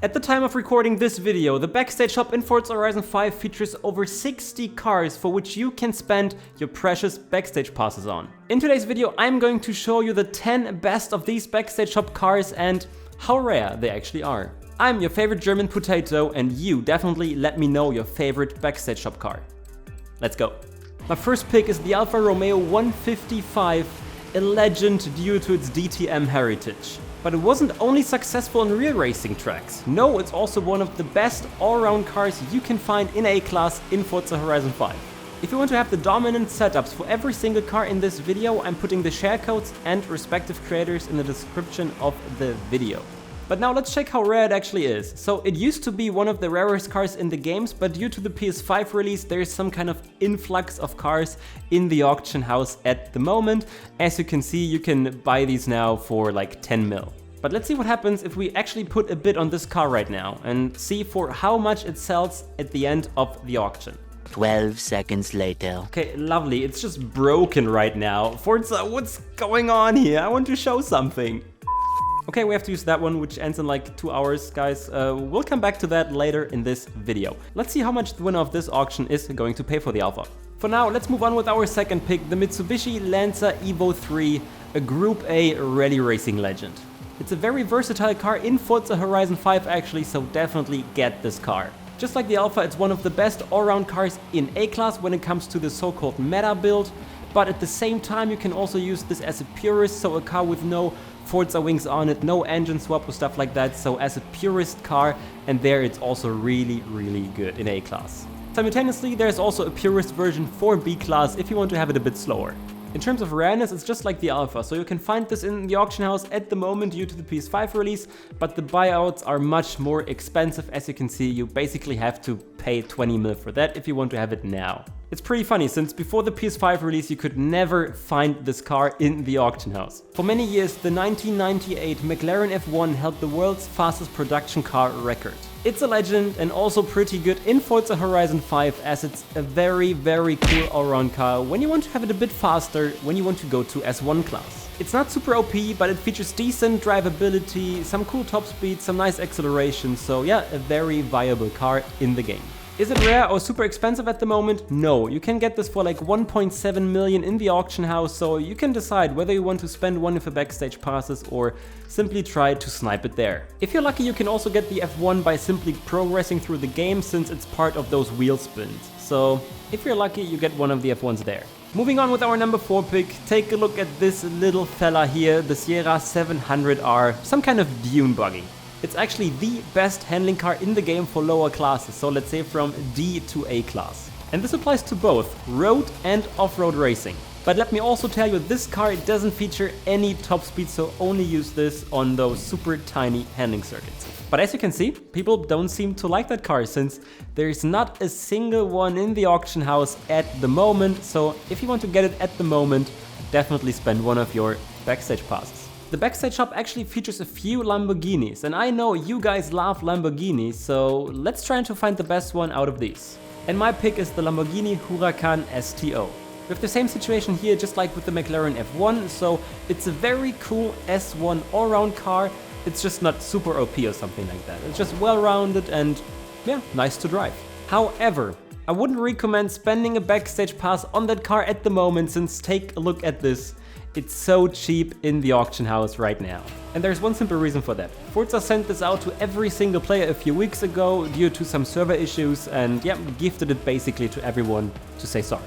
At the time of recording this video, the Backstage shop in Forza Horizon 5 features over 60 cars for which you can spend your precious Backstage passes on. In today's video, I'm going to show you the 10 best of these Backstage shop cars and how rare they actually are. I'm your favorite German potato, and you definitely let me know your favorite Backstage shop car. Let's go. My first pick is the Alfa Romeo 155, a legend due to its DTM heritage. But it wasn't only successful on real racing tracks. No, it's also one of the best all-round cars you can find in A-Class in Forza Horizon 5. If you want to have the dominant setups for every single car in this video, I'm putting the share codes and respective creators in the description of the video. But now let's check how rare it actually is. So it used to be one of the rarest cars in the games, but due to the PS5 release, there is some kind of influx of cars in the auction house at the moment. As you can see, you can buy these now for like 10 mil. But let's see what happens if we actually put a bid on this car right now and see for how much it sells at the end of the auction. 12 seconds later. Okay, lovely. It's just broken right now. Forza, what's going on here? I want to show something. Okay, we have to use that one, which ends in like 2 hours, guys. We'll come back to that later in this video. Let's see how much the winner of this auction is going to pay for the Alfa. For now, let's move on with our second pick, the Mitsubishi Lancer Evo 3, a Group A rally racing legend. It's a very versatile car in Forza Horizon 5 actually, so definitely get this car. Just like the Alfa, it's one of the best all-round cars in A-Class when it comes to the so-called meta build, but at the same time you can also use this as a purist, so a car with no Forza wings on it, no engine swap or stuff like that, so as a purist car, and there it's also really good in A-Class. Simultaneously, there's also a purist version for B-Class if you want to have it a bit slower. In terms of rareness, it's just like the Alfa, so you can find this in the auction house at the moment due to the PS5 release, but the buyouts are much more expensive. As you can see, you basically have to pay 20 mil for that if you want to have it now. It's pretty funny, since before the PS5 release you could never find this car in the auction house. For many years, the 1998 McLaren F1 held the world's fastest production car record. It's a legend and also pretty good in Forza Horizon 5, as it's a very cool all-round car when you want to have it a bit faster, when you want to go to S1 class. It's not super OP, but it features decent drivability, some cool top speed, some nice acceleration, so yeah, a very viable car in the game. Is it rare or super expensive at the moment? No, you can get this for like 1.7 million in the auction house, so you can decide whether you want to spend one of the Backstage passes or simply try to snipe it there. If you're lucky, you can also get the F1 by simply progressing through the game, since it's part of those wheel spins. So if you're lucky, you get one of the F1s there. Moving on with our number 4 pick, take a look at this little fella here, the Sierra 700R, some kind of dune buggy. It's actually the best handling car in the game for lower classes, so let's say from D to A class. And this applies to both road and off-road racing. But let me also tell you, this car doesn't feature any top speed, so only use this on those super tiny handling circuits. But as you can see, people don't seem to like that car, since there's not a single one in the auction house at the moment, so if you want to get it at the moment, definitely spend one of your Backstage passes. The Backstage shop actually features a few Lamborghinis, and I know you guys love Lamborghinis, so let's try to find the best one out of these. And my pick is the Lamborghini Huracan STO. We have the same situation here, just like with the McLaren F1, so it's a very cool S1 all-round car. It's just not super OP or something like that. It's just well-rounded and yeah, nice to drive. However, I wouldn't recommend spending a Backstage pass on that car at the moment, since take a look at this. It's so cheap in the auction house right now. And there's one simple reason for that. Forza sent this out to every single player a few weeks ago due to some server issues, and yeah, gifted it basically to everyone to say sorry.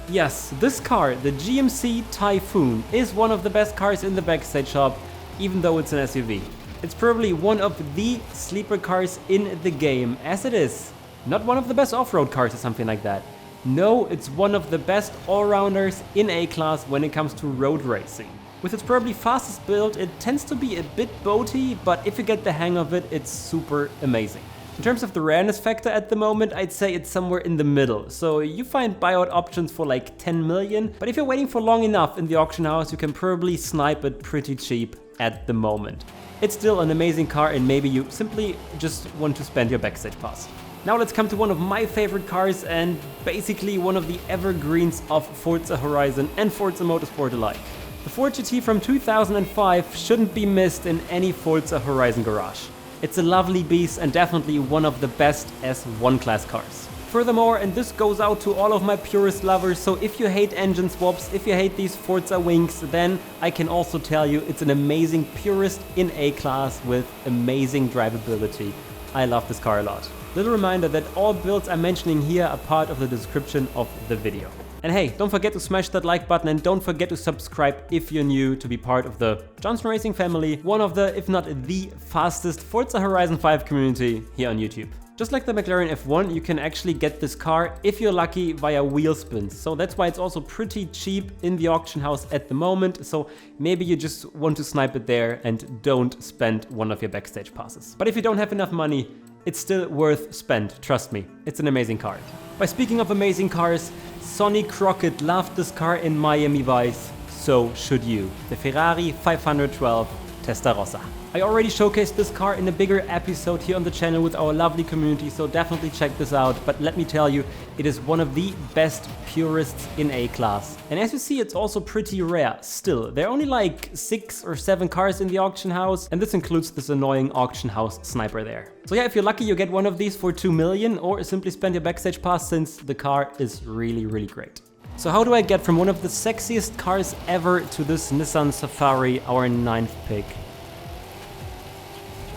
Yes, this car, the GMC Typhoon, is one of the best cars in the Backstage shop, even though it's an SUV. It's probably one of the sleeper cars in the game, as it is not one of the best off-road cars or something like that. No, it's one of the best all-rounders in A-Class when it comes to road racing. With its probably fastest build, it tends to be a bit boaty, but if you get the hang of it, it's super amazing. In terms of the rareness factor at the moment, I'd say it's somewhere in the middle. So you find buyout options for like 10 million, but if you're waiting for long enough in the auction house, you can probably snipe it pretty cheap at the moment. It's still an amazing car, and maybe you simply just want to spend your Backstage pass. Now let's come to one of my favorite cars, and basically one of the evergreens of Forza Horizon and Forza Motorsport alike. The Ford GT from 2005 shouldn't be missed in any Forza Horizon garage. It's a lovely beast and definitely one of the best S1 class cars. Furthermore, and this goes out to all of my purist lovers, so if you hate engine swaps, if you hate these Forza wings, then I can also tell you it's an amazing purist in A-Class with amazing drivability. I love this car a lot. Little reminder that all builds I'm mentioning here are part of the description of the video. And hey, don't forget to smash that like button and don't forget to subscribe if you're new to be part of the Johnson Racing family, one of the, if not the fastest Forza Horizon 5 community here on YouTube. Just like the McLaren F1, you can actually get this car, if you're lucky, via wheel spins. So that's why it's also pretty cheap in the auction house at the moment. So maybe you just want to snipe it there and don't spend one of your backstage passes. But if you don't have enough money, it's still worth spend, trust me. It's an amazing car. By speaking of amazing cars, Sonny Crockett loved this car in Miami Vice. So should you. The Ferrari 512 Testarossa. I already showcased this car in a bigger episode here on the channel with our lovely community, so definitely check this out. But let me tell you, it is one of the best purists in A-Class. And as you see, it's also pretty rare still. There are only like 6 or 7 cars in the auction house, and this includes this annoying auction house sniper there. So yeah, if you're lucky, you get one of these for 2 million, or simply spend your backstage pass since the car is really, really great. So how do I get from one of the sexiest cars ever to this Nissan Safari, our 9th pick?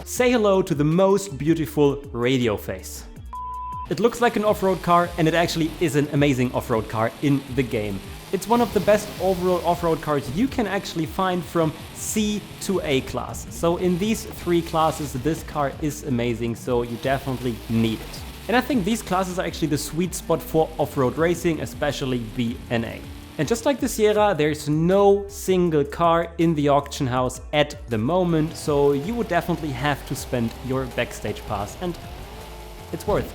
Say hello to the most beautiful radio face. It looks like an off-road car, and it actually is an amazing off-road car in the game. It's one of the best overall off-road cars you can actually find from C to A-Class. So in these 3 classes, this car is amazing, so you definitely need it. And I think these classes are actually the sweet spot for off-road racing, especially B and A. And just like the Sierra, there's no single car in the auction house at the moment, so you would definitely have to spend your backstage pass, and it's worth.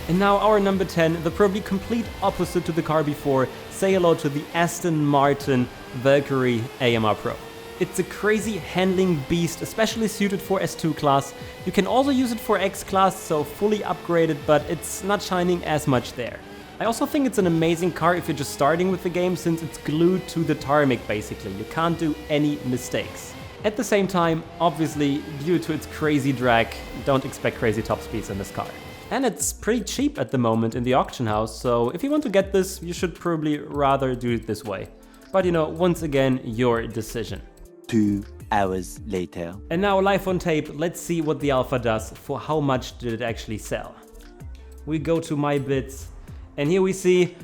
And now our number 10, the probably complete opposite to the car before. Say hello to the Aston Martin Valkyrie AMR Pro. It's a crazy handling beast, especially suited for S2 class. You can also use it for X class, so fully upgraded, but it's not shining as much there. I also think it's an amazing car if you're just starting with the game, since it's glued to the tarmac basically. You can't do any mistakes. At the same time, obviously, due to its crazy drag, don't expect crazy top speeds in this car. And it's pretty cheap at the moment in the auction house, so if you want to get this, you should probably rather do it this way. But you know, once again, your decision. 2 hours later. And now live on tape, let's see what the Alpha does. For how much did it actually sell? We go to my bids. And here we see,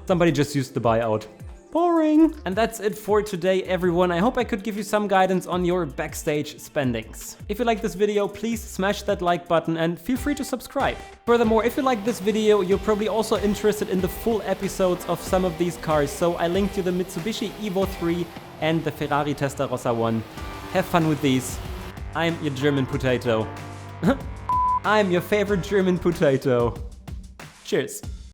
somebody just used the buyout. Boring. And that's it for today, everyone. I hope I could give you some guidance on your backstage spendings. If you like this video, please smash that like button and feel free to subscribe. Furthermore, if you like this video, you're probably also interested in the full episodes of some of these cars. So I linked you the Mitsubishi Evo 3 and the Ferrari Testarossa 1. Have fun with these. I'm your German potato. I'm your favorite German potato. Cheers.